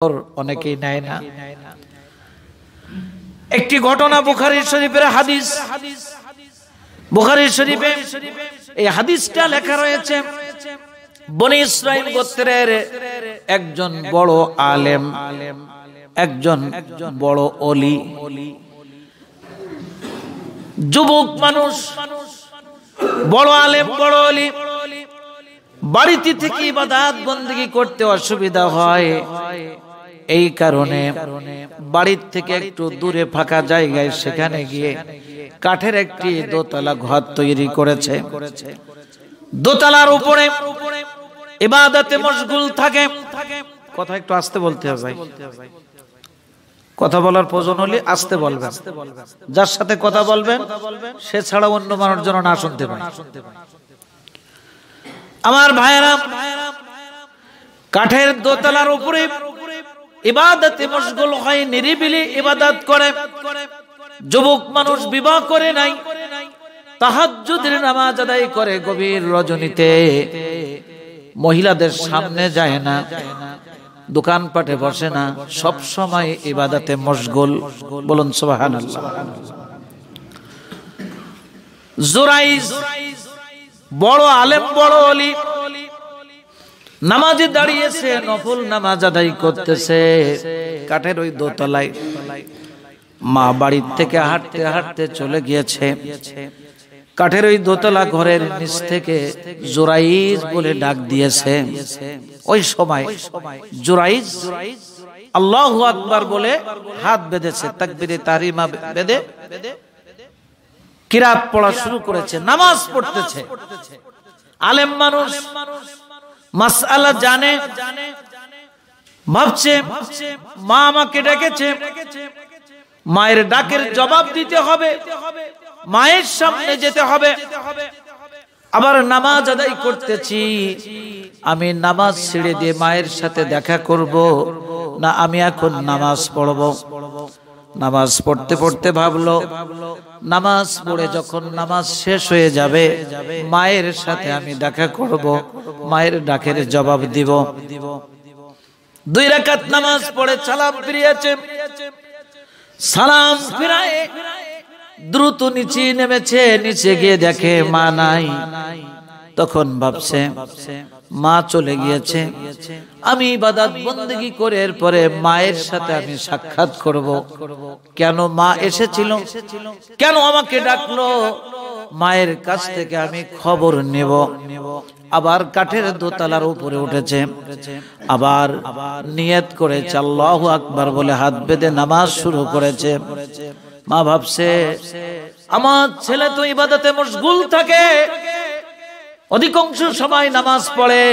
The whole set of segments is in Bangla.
অনেকেই নেয় না। একটি ঘটনা বুখারী শরীফের হাদিস। বুখারী শরীফে এই হাদিসটা লেখা রয়েছে, বনি ইসরাইল গোত্রের একজন বড় আলেম, একজন বড় ওলি, যুবক মানুষ, বড় আলেম, বড় ওলি, বাড়িতে থেকে ইবাদত বন্দেগী করতে অসুবিধা হয়। এই কারণে বাড়ির থেকে একটু দূরে ফাঁকা জায়গায় সেখানে গিয়ে কাঠের একটি দোতলা ঘর তৈরি করেছে। দোতলার উপরে ইবাদতে মশগুল থাকে। কথা একটু আস্তে বলতে হবে ভাই, কথা বলার প্রয়োজন হলে আস্তে বলবেন। যার সাথে কথা বলবেন সে ছাড়া অন্য মানুষ যেন না শুনতে পায়। আমার ভাইয়েরা, কাঠের দোতলার উপরে ইবাদতে মশগুল হয়, নিরিবিলি ইবাদত করে। যুবক মানুষ বিবাহ করে নাই, তাহাজ্জুদের নামাজ আদায় করে গভীর রজনীতে, মহিলাদের সামনে যায় না, দোকানপাটে বসে না, সব সময় ইবাদতে মশগুল। বলুন সুবহানাল্লাহ। জুরাইজ বড় আলেম, বড় ওলি, নামাজে দাঁড়িয়েছে, নফল নামাজ আদায় করতেছে কাঠের ওই দোতলায়। মা বাড়ির থেকে হাঁটতে হাঁটতে চলে গিয়েছে। কাঠের ওই দোতলা ঘরের নিচ থেকে জুরাইজ বলে ডাক দিয়েছে। ওই সময় জুরাইজ আল্লাহু আকবার বলে হাত বেঁধেছে, তাকবীরে তাহরিমা বেঁধে কিরাত পড়া শুরু করেছে, নামাজ পড়তেছে। আলেম মানুষ, মাসআলা জানে, ভাবছে মা আমাকে ডেকেছে, মায়ের ডাকের জবাব দিতে হবে, মায়ের সামনে যেতে হবে। আবার নামাজ আদায় করতেছি, আমি নামাজ ছেড়ে দিয়ে মায়ের সাথে দেখা করব না আমি এখন নামাজ পড়ব। নামাজ পড়তে পড়তে ভাবলো, নামাজ পড়ে যখন নামাজ শেষ হয়ে যাবে মায়ের সাথে আমি দেখা করব, মায়ের ডাকের জবাব দিব। 2 রাকাত নামাজ পড়ে সালাম ফিরিয়েছে। সালাম ফিরায় দ্রুত নিচে নেমেছে, নিচে গিয়ে দেখে মা নাই। তখন ভাবছে মা চলে গিয়েছে, আমি ইবাদত বন্দেগী করে এরপরে মায়ের সাথে আমি সাক্ষাৎ করব। কেন মা এসেছিল, কেন আমাকে ডাকলো, মায়ের কাছ থেকে আমি খবর নেব। আবার কাঠের দোতলার উপরে উঠেছে, আবার নিয়ত করেছে, আল্লাহু আকবার বলে হাত বেঁধে নামাজ শুরু করেছে। মা ভাবছে আমার ছেলে তো ইবাদতে মশগুল থাকে, অধিকাংশ সময় নামাজ পড়ে,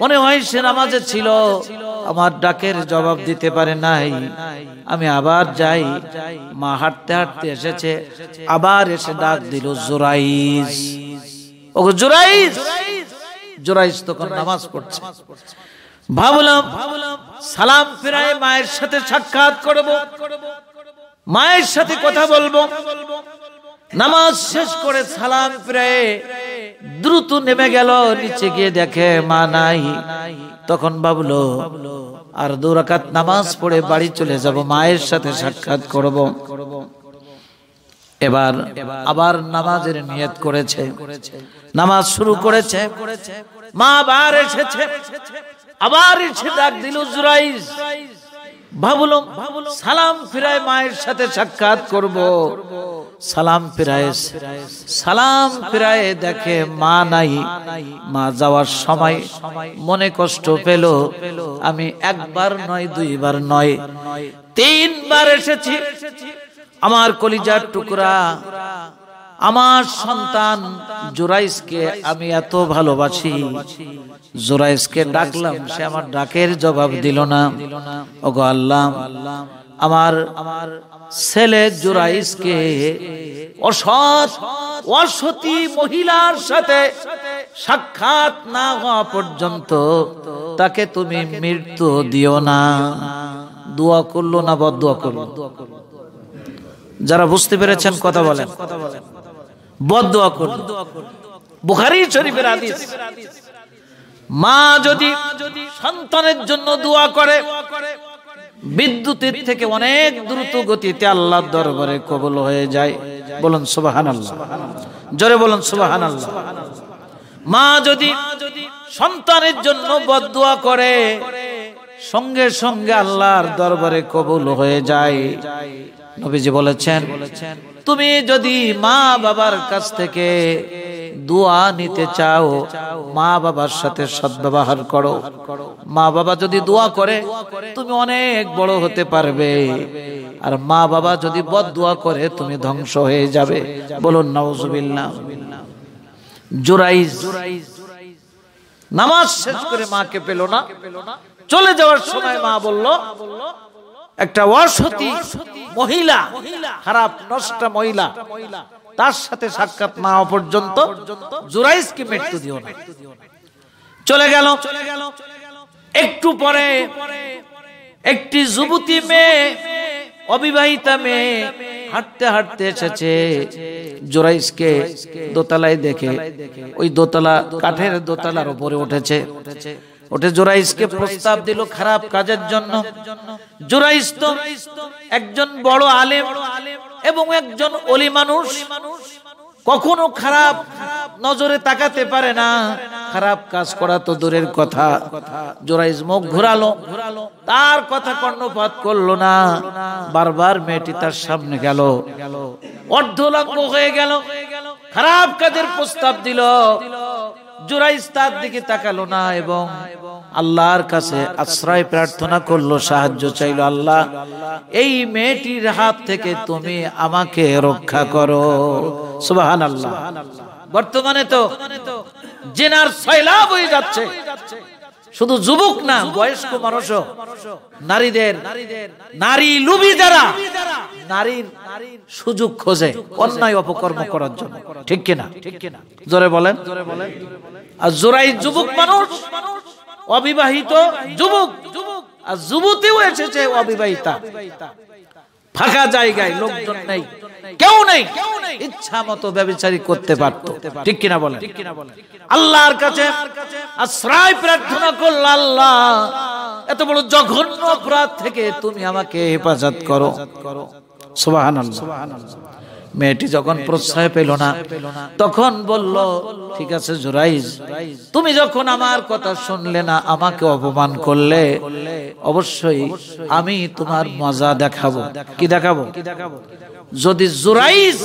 মনে হয় সে নামাজে ছিল, আমার ডাকের জবাব দিতে পারে নাই, আমি আবার যাই। মা হাঁটতে হাঁটতে এসেছে, আবার এসে ডাক দিল, জুরাইজ, ও জুরাইজ। জুরাইজ তখন নামাজ পড়ছে। ভাবলাম সালাম ফিরায় মায়ের সাথে সাক্ষাৎ করব, মায়ের সাথে কথা বলবো। নামাজ শেষ করে সালাম ফিরায় দ্রুত নেমে গেল, নিচে গিয়ে দেখে মা নাই। তখন ভাবলো আর 2 রাকাত নামাজ পড়ে বাড়ি চলে যাব, মায়ের সাথে সাক্ষাৎ করব। এবার আবার নামাজের নিয়ত করেছে, নামাজ শুরু করেছে। মা আবার এসেছে, আবার এসে ডাক দিল, জুরাইজ। ভাবলাম সালাম ফিরায় মায়ের সাথে সাক্ষাৎ করব। সালাম ফিরায় দেখে মা নাই। মা যাওয়ার সময় মনে কষ্ট পেল, আমি 1 বার নয়, 2 বার নয়, 3 বার এসেছি। আমার কলিজার টুকরা, আমার সন্তান জুরাইজকে আমি এত ভালোবাসি, জুরাইজকে ডাকলাম, সে আমার ডাকের জবাব দিল না। ওগো আল্লাহ, আমার ছেলে জুরাইজকে অসতী মহিলার সাথে সাক্ষাৎ না হওয়া পর্যন্ত তাকে তুমি মৃত্যু দিও না। দোয়া করলো না বদদোয়া করলো? যারা বুঝতে পেরেছেন কথা বলেন। বদদোয়া করলো। বুখারী শরীফের হাদিস। মা যদি সন্তানের জন্য দোয়া করে, বিদ্যুতের থেকে অনেক দ্রুত গতিতে আল্লাহর দরবারে কবুল হয়ে যায়। বলুন সুবহানাল্লাহ, জোরে বলুন সুবহানাল্লাহ। মা যদি সন্তানের জন্য বদদুয়া করে, সঙ্গে সঙ্গে আল্লাহর দরবারে কবুল হয়ে যায়। নবীজি বলেছেন, তুমি যদি মা বাবার কাছ থেকে দোয়া নিতে চাও, মা বাবার সাথে সদ্ব্যবহার করো। মা বাবা যদি দোয়া করে, তুমি অনেক বড় হতে পারবে। আর মা বাবা যদি বদদুয়া করে, তুমি ধ্বংস হয়ে যাবে। বলুন নাউজুবিল্লাহ। জুরাইজ নামাজ শেষ করে মাকে পেল না। চলে যাওয়ার সময় মা বলল, একটা অসতী মহিলা, খারাপ নষ্টা মহিলা, তার সাথে সাক্ষাৎ না হওয়া পর্যন্ত জুরাইজকে মৃত্যু দিও না। চলে গেল। একটু পরে একটি যুবতী মেয়ে, অবিবাহিতা মেয়ে হাঁটতে হাঁটতে এসেছে। জুরাইজকে দোতলায় দেখে ওই দোতলা, কাঠের দোতলার উপরে উঠেছে। ওঠে জুরাইজকে প্রস্তাব দিল খারাপ কাজের জন্য। জুরাইজ তো একজন বড় আলেম এবং একজন ওলি মানুষ, কখনো খারাপ নজরে তাকাতে পারে না, খারাপ কাজ করা তো দূরের কথা। জুরাইজ মুখ ঘুরালো, তার কথা কর্ণপাত করলো না। বারবার মেয়েটি তার সামনে গেল, অর্ধলঙ্গ হয়ে গেল, খারাপ কাজের প্রস্তাব দিল। জুরাইজ তার দিকে তাকালো না এবং আল্লাহর কাছে আশ্রয় প্রার্থনা করলো, সাহায্য চাইলো। আল্লাহ, এই মেয়েটির হাত থেকে তুমি আমাকে রক্ষা করো। সুবহানাল্লাহ। বর্তমানে তো জিনার সয়লাব হয়ে যাচ্ছে। শুধু যুবক না, বয়স্ক মানুষও নারী লুবি যারা, নারীর সুযোগ খোঁজে অন্যায় অপকর্ম করার জন্য। ঠিক কিনা? জোরে বলেন। আর জোরাই যুবক মানুষ, অবিবাহিত যুবক, আর যুবতীও এসেছে অবিবাহিতা। ফাঁকা জায়গায় লোকজন নেই, কেউ নেই, ইচ্ছা মতো ব্যভিচারী করতে পারতো। ঠিক কিনা বলেন? আল্লাহর কাছে আশ্রয় প্রার্থনা করল, আল্লাহ, এত বড় জঘন্য অপরাধ থেকে তুমি আমাকে হেফাজত করো। সুবহানাল্লাহ। মেয়েটি যখন প্রশ্রয় পেল না, তখন বলল, ঠিক আছে জুরাইজ, তুমি যখন আমার কথা শুনলে না, আমাকে অপমান করলে, অবশ্যই আমি তোমার মজা দেখাবো। কি দেখাবো? যদি জুরাইজ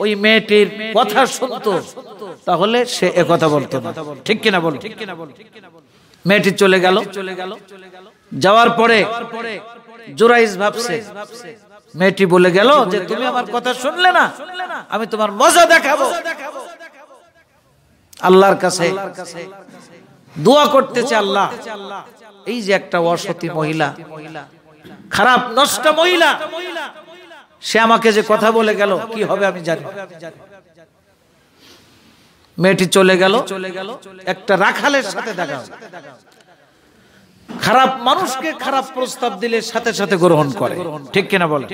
ওই মেয়েটির কথা শুনতো, তাহলে সে একথা বলতো না। ঠিক কিনা বল? মেয়েটি চলে গেল। যাওয়ার পরে জুরাইজ ভাবছে, মেয়েটি বলে গেল যে তুমি আমার কথা শুনলে না, আমি তোমার মজা দেখাবো। আল্লাহর কাছে দোয়া করতেছে, আল্লাহ, এই যে একটা অসতী মহিলা, খারাপ নষ্ট মহিলা, সে আমাকে যে কথা বলে গেল, কি হবে আমি জানি। মেয়েটি চলে গেল। একটা রাখালের সাথে দেখা। খারাপ মানুষকে খারাপ প্রস্তাব দিলে সাথে সাথে গ্রহণ করে। ঠিক কিনা বলে?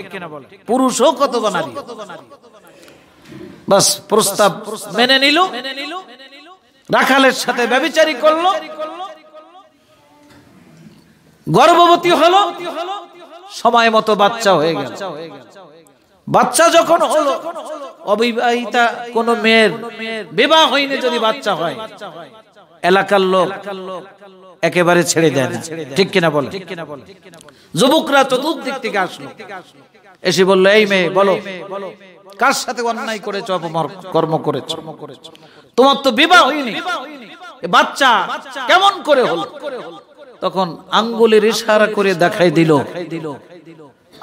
পুরুষ হোক অথবা নারী, বাস প্রস্তাব মেনে নিল। রাখালের সাথে ব্যভিচারী করলো, গর্ভবতী হলো, সময় মতো বাচ্চা হয়ে গেল। বাচ্চা যখন হলো, অবিবাহিতা কোন মেয়ের, বিবাহ হয়নি যদি বাচ্চা হয়, এলাকার লোক একেবারে ছেড়ে দেয় না। ঠিক কিনা বলে? যুবকরা চতুর্দিক থেকে আসলো, এসে বললো, এই মেয়ে বলো, কার সাথে অন্যায় করেছো, অপকর্ম করেছো? তোমার তো বিবাহ হয়নি, বাচ্চা কেমন করে হলো? তখন আঙ্গুলের ইশারা করে দেখাই দিল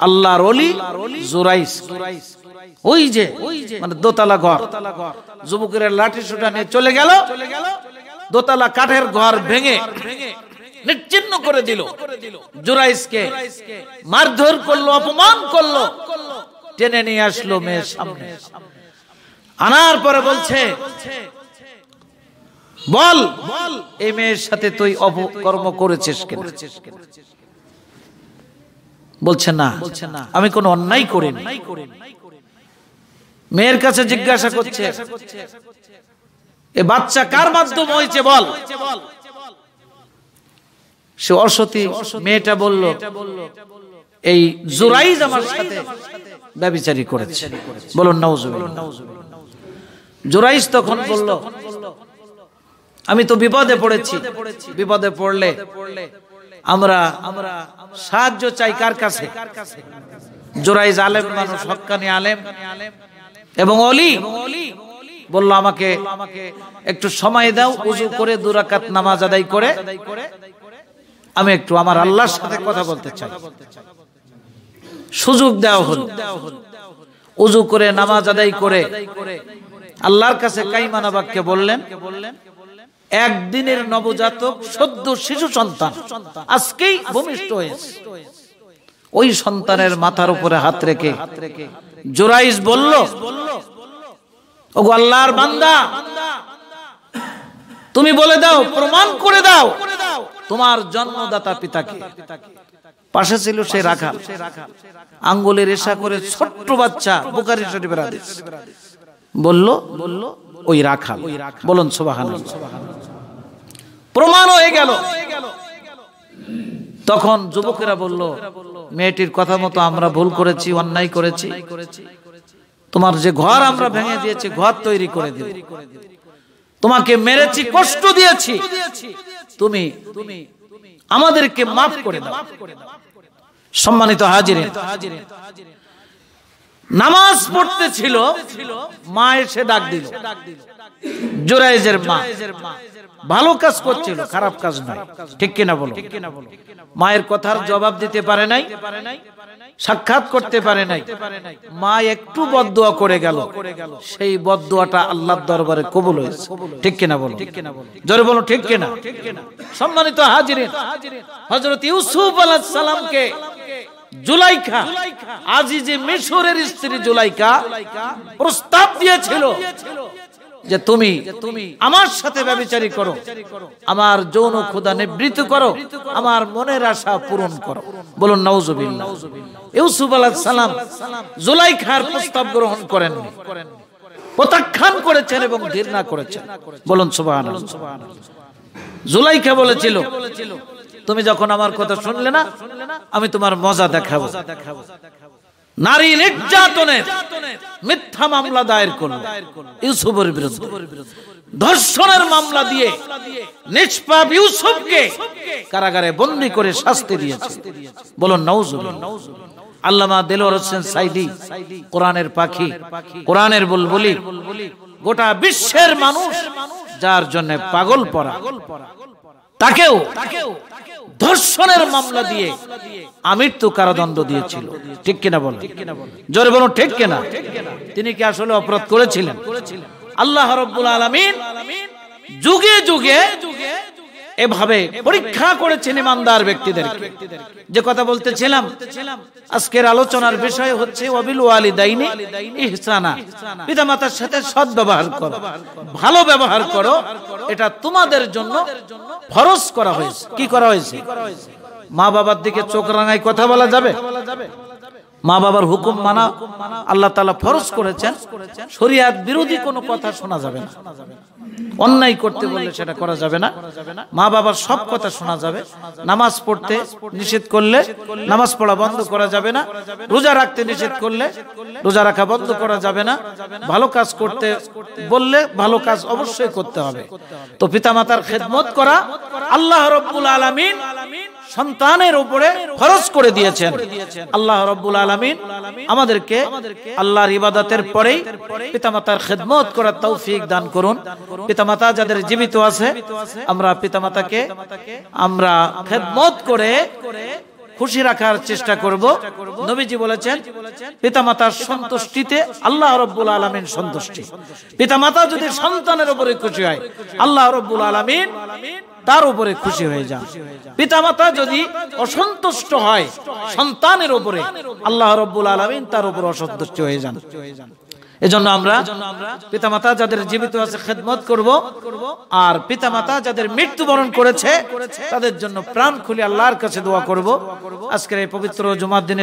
আল্লাহর ওলি জুরাইজ। ওই যে মানে দোতলা ঘর, যুবকের লাঠি সোটা নিয়ে চলে গেল, দোতলা কাঠের ঘর ভেঙে নিশ্চিহ্ন করে দিল। জুরাইজকে মারধর করলো, অপমান করলো, টেনে নিয়ে আসলো মেয়ের সামনে। আনার পরে বলছে, বল, এই মেয়ের সাথে তুই অপকর্ম করেছিস কেন? বলছে না, আমি কোনো অন্যায় করিনি। মেয়ের কাছে জিজ্ঞাসা করছে, এ বাচ্চা কার মাধ্যমে হয়েছে বল। সে অসতী মেয়েটা বলল, এই জুরাইজ আমার সাথে ব্যভিচারী করেছে। বলুন নাউজুবিল্লাহ। জুরাইজ তখন বলল, আমি তো বিপদে পড়েছি, বিপদে পড়লে আমরা সাহায্য চাই কার কাছে? জুরাইজ আলেম মানুষ, হক্কানি আলেম এবং ওলি, বলল আমাকে একটু সময় দাও, ওযু করে 2 রাকাত নামাজ আদায় করে আমি একটু আমার আল্লাহর সাথে কথা বলতে চাই। সুযোগ দেওয়া হলো। ওযু করে নামাজ আদায় করে আল্লাহর কাছে কাইমানা বাক্যে বললেন, একদিনের নবজাতক সদ্য শিশু সন্তান আজকেই ভূমিষ্ঠ হয়েছে। ওই সন্তানের মাথার উপরে হাত রেখে জুরাইজ বলল, ওগো আল্লাহর বান্দা, তুমি বলে দাও, প্রমাণ করে দাও তোমার জন্মদাতা পিতাকে। পাশে ছিল সে রাখাল, আঙ্গুলের ইশারা করে ছোট্ট বাচ্চা, বুখারী শরীফের হাদিস, বলল ওই রাখাল। বলুন সুবহানাল্লাহ। প্রমাণ হয়ে গেল। তখন যুবকেরা বলল, মেয়েটির কথা মতো আমরা ভুল করেছি, অন্যায় করেছি, তোমার যে ঘর আমরা ভেঙে দিয়েছি ঘর তৈরি করে দেব, তোমাকে মেরেছি, কষ্ট দিয়েছি, তুমি আমাদেরকে মাফ করে দাও। সম্মানিত হাজিরিন, নামাজ পড়তেছিল, মা এসে ডাক দিল। জুরাইজের মা ভালো কাজ করছিল, খারাপ কাজ নয়, ঠিক কিনা বলো? মায়ের কথার জবাব দিতে পারে নাই, সাক্ষাৎ করতে পারে নাই, মা একটু বদদুয়া করে গেল, সেই বদদুয়াটা আল্লাহর দরবারে কবুল হয়েছে, ঠিক কিনা বলো? জোরে বলো ঠিক কিনা? সম্মানিত হাজিরিন, হযরত ইউসুফ আলাইহিস সালামকে জুলাইখা, আজিজে মিশরের স্ত্রী জুলাইখা প্রস্তাব দিয়েছিল যে তুমি আমার সাথে ব্যভিচারী করো, আমার যৌন ক্ষুধা নিবৃত্ত করো, আমার মনের আশা পূরণ করো। বলুন নাউজুবিল্লাহ। ইউসুফ আলাইহিস সালাম জুলাইখার প্রস্তাব গ্রহণ করেন, প্রত্যাখ্যান করেছেন এবং ঘৃণা করেছেন। বলুন সুবহানাল্লাহ। জুলাইখা বলেছিল, তুমি যখন আমার কথা শুনলে না, আমি তোমার মজা দেখাবো। নারী নির্যাতনের মিথ্যা মামলা দায়ের করল ইউসুফের বিরুদ্ধে, ধর্ষণের মামলা দিয়ে নিষ্পাপ ইউসুফকে কারাগারে বন্দী করে শাস্তি দিয়েছে। বলুন নাউজুবিল্লাহ। আল্লামা দেলোয়ার হোসেন সাইদি, কোরআনের পাখি, কোরআনের বুলবুলি, গোটা বিশ্বের মানুষ যার জন্য পাগল পড়া, তাকেও ধর্ষণের মামলা দিয়ে আমৃত্যু কারাদণ্ড দিয়েছিল, ঠিক কিনা বলো? জোরে বলো ঠিক কিনা? তিনি কি আসলে অপরাধ করেছিলেন? আল্লাহ রাব্বুল আলামিন যুগে যুগে এভাবে পরীক্ষা করেছেন ইমানদার ব্যক্তিদেরকে। যে কথা বলতেছিলাম, আজকের আলোচনার বিষয় হচ্ছে ওয়াবিল ওয়ালিদাইনি ইহসানা, পিতামাতার সাথে সৎ ব্যবহার করো, ভালো ব্যবহার করো, এটা তোমাদের জন্য ফরজ করা হয়েছে। কি করা হয়েছে? মা বাবার দিকে চোখ রাঙায় কথা বলা যাবে? মা বাবার হুকুম মানা আল্লাহ তাআলা ফরজ করেছেন, শরীয়ত বিরোধী কোনো কথা শোনা যাবে না, অন্যায় করতে বললে সেটা করা যাবে না, মা বাবার সব কথা শোনা যাবে। নামাজ পড়তে নিষেধ করলে নামাজ পড়া বন্ধ করা যাবে না, রোজা রাখতে নিষেধ করলে রোজা রাখা বন্ধ করা যাবে না, ভালো কাজ করতে বললে ভালো কাজ অবশ্যই করতে হবে। তো পিতামাতার খেদমত করা আল্লাহ রাব্বুল আলামিন সন্তানের উপরে ফরজ করে দিয়েছেন। আল্লাহ রাব্বুল আলামিন আমাদেরকে আল্লাহর ইবাদতের পরেই পিতামাতার খেদমত করার তৌফিক দান করুন। পিতামাতা যাদের জীবিত আছে, আমরা পিতামাতাকে আমরা খেদমত করে খুশি রাখার চেষ্টা করব। নবীজি বলেছেন, পিতামাতার সন্তুষ্টিতে আল্লাহ রাব্বুল আলামিন সন্তুষ্টি। পিতামাতা যদি সন্তানের উপরে খুশি হয়, আল্লাহ রাব্বুল আলামিন তার উপরে খুশি হয়ে যান। পিতামাতা যদি অসন্তুষ্ট হয় সন্তানের উপরে, আল্লাহ রাব্বুল আলামিন তার উপর অসন্তুষ্ট হয়ে যান। এজন্য আমরা পিতামাতা যাদের জীবিত আছে খেদমত করব, আর পিতামাতা যাদের মৃত্যুবরণ করেছে তাদের জন্য প্রাণ খুলে আল্লাহর কাছে দোয়া করব। আজকের এই পবিত্র জুমার দিনে